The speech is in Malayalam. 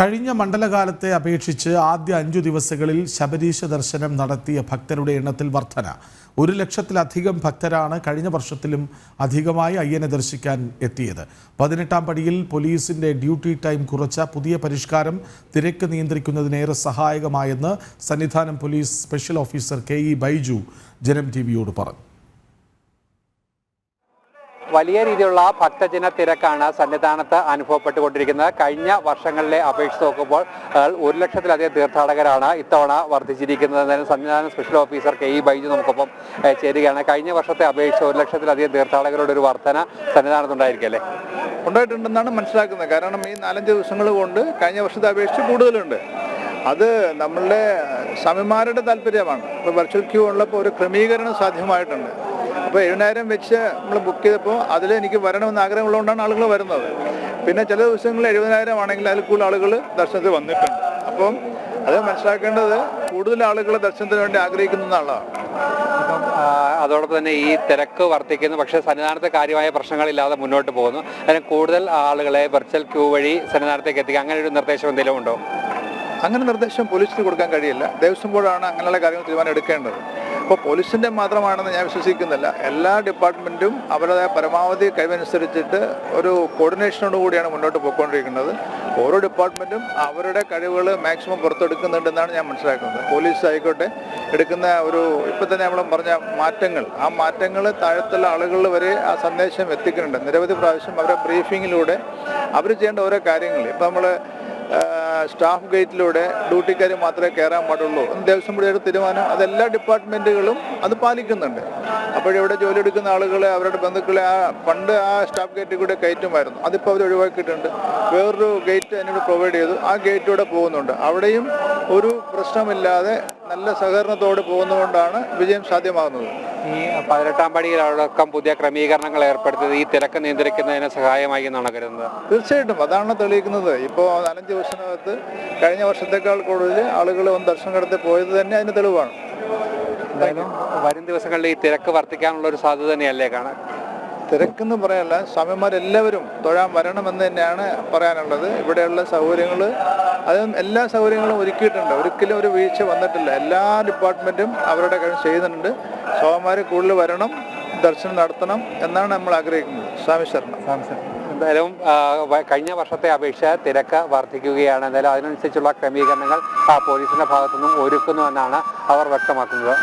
കഴിഞ്ഞ മണ്ഡലകാലത്തെ അപേക്ഷിച്ച് ആദ്യ 5 ദിവസങ്ങളിൽ ശബരീശ ദർശനം നടത്തിയ ഭക്തരുടെ എണ്ണത്തിൽ വർധന. 1 ലക്ഷത്തിലധികം ഭക്തരാണ് കഴിഞ്ഞ വർഷത്തിലും അധികമായി അയ്യനെ ദർശിക്കാൻ എത്തിയത്. 18ാം പടിയിൽ പോലീസിന്റെ ഡ്യൂട്ടി ടൈം കുറച്ച പുതിയ പരിഷ്കാരം തിരക്ക് നിയന്ത്രിക്കുന്നതിനേറെ സഹായകമായെന്ന് സന്നിധാനം police special officer KE Baiju Janam ടിവിയോട് പറഞ്ഞു. വലിയ രീതിയിലുള്ള ഭക്തജന തിരക്കാണ് സന്നിധാനത്ത് അനുഭവപ്പെട്ടുകൊണ്ടിരിക്കുന്നത്. കഴിഞ്ഞ വർഷങ്ങളിലെ അപേക്ഷിച്ച് നോക്കുമ്പോൾ 1 ലക്ഷത്തിലധികം തീർത്ഥാടകരാണ് ഇത്തവണ വർദ്ധിച്ചിരിക്കുന്നത്. സന്നിധാനം സ്പെഷ്യൽ ഓഫീസർ KE ബൈജു നമുക്കൊപ്പം ചേരുകയാണ്. കഴിഞ്ഞ വർഷത്തെ അപേക്ഷിച്ച് 1 ലക്ഷത്തിലധികം തീർത്ഥാടകരുടെ ഒരു വർധന സന്നിധാനത്തുണ്ടായിരിക്കല്ലേ? ഉണ്ടായിട്ടുണ്ടെന്നാണ് മനസ്സിലാക്കുന്നത്. കാരണം ഈ 4-5 ദിവസങ്ങൾ കൊണ്ട് കഴിഞ്ഞ വർഷത്തെ അപേക്ഷിച്ച് കൂടുതലുണ്ട്. അത് നമ്മളുടെ സ്വാമിമാരുടെ താല്പര്യമാണ്. ഇപ്പോൾ വെർച്വൽ ക്യൂ ഉള്ളപ്പോൾ ഒരു ക്രമീകരണം സാധ്യമായിട്ടുണ്ട്. അപ്പോൾ 70,000 വെച്ച് നമ്മൾ ബുക്ക് ചെയ്തപ്പോൾ അതിൽ എനിക്ക് വരണമെന്ന് ആഗ്രഹമുള്ളതുകൊണ്ടാണ് ആളുകൾ വരുന്നത്. പിന്നെ ചില ദിവസങ്ങളിൽ 70,000 ആണെങ്കിൽ അതിൽ കൂടുതൽ ആളുകൾ ദർശനത്തിൽ വന്നിട്ടുണ്ട്. അപ്പം അത് മനസ്സിലാക്കേണ്ടത് കൂടുതൽ ആളുകൾ ദർശനത്തിന് വേണ്ടി ആഗ്രഹിക്കുന്ന ആളാണ്. അതോടൊപ്പം തന്നെ ഈ തിരക്ക് വർദ്ധിക്കുന്നു, പക്ഷേ സന്നിധാനത്തെ കാര്യമായ പ്രശ്നങ്ങളില്ലാതെ മുന്നോട്ട് പോകുന്നു. അതിന് കൂടുതൽ ആളുകളെ വെർച്വൽ ക്യൂ വഴി സന്നിധാനത്തേക്ക് എത്തിക്കുക, അങ്ങനെ ഒരു നിർദ്ദേശം എന്തെങ്കിലും ഉണ്ടോ? അങ്ങനെ നിർദ്ദേശം പോലീസിന് കൊടുക്കാൻ കഴിയില്ല. ദേവസ്വം ബോർഡാണ് അങ്ങനെയുള്ള കാര്യങ്ങൾ തീരുമാനം എടുക്കേണ്ടത്. അപ്പോൾ പോലീസിൻ്റെ മാത്രമാണെന്ന് ഞാൻ വിശ്വസിക്കുന്നില്ല. എല്ലാ ഡിപ്പാർട്ട്മെൻറ്റും അവരുടേതായ പരമാവധി കഴിവനുസരിച്ചിട്ട് ഒരു കോർഡിനേഷനോട് കൂടിയാണ് മുന്നോട്ട് പോയിക്കൊണ്ടിരിക്കുന്നത്. ഓരോ ഡിപ്പാർട്ട്മെൻറ്റും അവരുടെ കഴിവുകൾ മാക്സിമം പുറത്തെടുക്കുന്നുണ്ടെന്നാണ് ഞാൻ മനസ്സിലാക്കുന്നത്. പോലീസ് ആയിക്കോട്ടെ എടുക്കുന്ന ഇപ്പം തന്നെ നമ്മൾ പറഞ്ഞ മാറ്റങ്ങൾ, ആ മാറ്റങ്ങൾ താഴത്തുള്ള ആളുകളിൽ വരെ ആ സന്ദേശം എത്തിക്കുന്നുണ്ട്. നിരവധി പ്രാവശ്യം അവരുടെ ബ്രീഫിങ്ങിലൂടെ അവർ ചെയ്യേണ്ട ഓരോ കാര്യങ്ങൾ, ഇപ്പം നമ്മൾ സ്റ്റാഫ് ഗേറ്റിലൂടെ ഡ്യൂട്ടിക്കാർ മാത്രമേ കയറാൻ പാടുള്ളൂ എന്ന് ദേവസ്വം ബോർഡിന്റെ തീരുമാനം, അതെല്ലാ ഡിപ്പാർട്ട്മെൻറ്റുകളും അത് പാലിക്കുന്നുണ്ട്. അപ്പോഴിവിടെ ജോലി എടുക്കുന്ന ആളുകളെ അവരുടെ ബന്ധുക്കളെ പണ്ട് ആ സ്റ്റാഫ് ഗേറ്റിൽ കൂടെ കയറ്റുമായിരുന്നു. അതിപ്പോൾ അവർ ഒഴിവാക്കിയിട്ടുണ്ട്. വേറൊരു ഗേറ്റ് അതിനോട് പ്രൊവൈഡ് ചെയ്തു. ആ ഗേറ്റിലൂടെ പോകുന്നുണ്ട്. അവിടെയും ഒരു പ്രശ്നമില്ലാതെ നല്ല സഹകരണത്തോടെ പോകുന്നതുകൊണ്ടാണ് വിജയം സാധ്യമാകുന്നത്. ഈ 18ാം പടിയിലടക്കം പുതിയ ക്രമീകരണങ്ങൾ ഏർപ്പെടുത്തിയത് ഈ തിരക്ക് നിയന്ത്രിക്കുന്നതിന് സഹായമായി എന്നാണ് കരുതുന്നത്. തീർച്ചയായിട്ടും അതാണ് തെളിയിക്കുന്നത്. ഇപ്പോൾ 4-5 ദിവസത്തിനകത്ത് കഴിഞ്ഞ വർഷത്തേക്കാൾ കൂടുതൽ ആളുകൾ ദർശനം നടത്തി പോയത് തന്നെ അതിന് തെളിവാണ്. എന്തായാലും വരും ദിവസങ്ങളിൽ ഈ തിരക്ക് വർദ്ധിക്കാനുള്ള ഒരു സാധ്യത തന്നെയല്ലേ കാണാൻ? തിരക്കെന്ന് പറയാനല്ല, സ്വാമിമാരെല്ലാവരും തൊഴാൻ വരണമെന്ന് തന്നെയാണ് പറയാനുള്ളത്. ഇവിടെയുള്ള സൗകര്യങ്ങൾ, അതും എല്ലാ സൗകര്യങ്ങളും ഒരുക്കിയിട്ടുണ്ട്. ഒരിക്കലും ഒരു വീഴ്ച വന്നിട്ടില്ല. എല്ലാ ഡിപ്പാർട്ട്മെൻറ്റും അവരുടെ കാര്യം ചെയ്യുന്നുണ്ട്. സ്വാമിമാർ കൂടുതൽ വരണം, ദർശനം നടത്തണം എന്നാണ് നമ്മൾ ആഗ്രഹിക്കുന്നത്. സ്വാമി ശരണം. എന്തായാലും കഴിഞ്ഞ വർഷത്തെ അപേക്ഷ തിരക്ക് വർദ്ധിക്കുകയാണ്. എന്തായാലും അതിനനുസരിച്ചുള്ള ക്രമീകരണങ്ങൾ പോലീസിന്റെ ഭാഗത്തുനിന്നും ഒരുക്കുന്നു എന്നാണ് അവർ വ്യക്തമാക്കുന്നത്.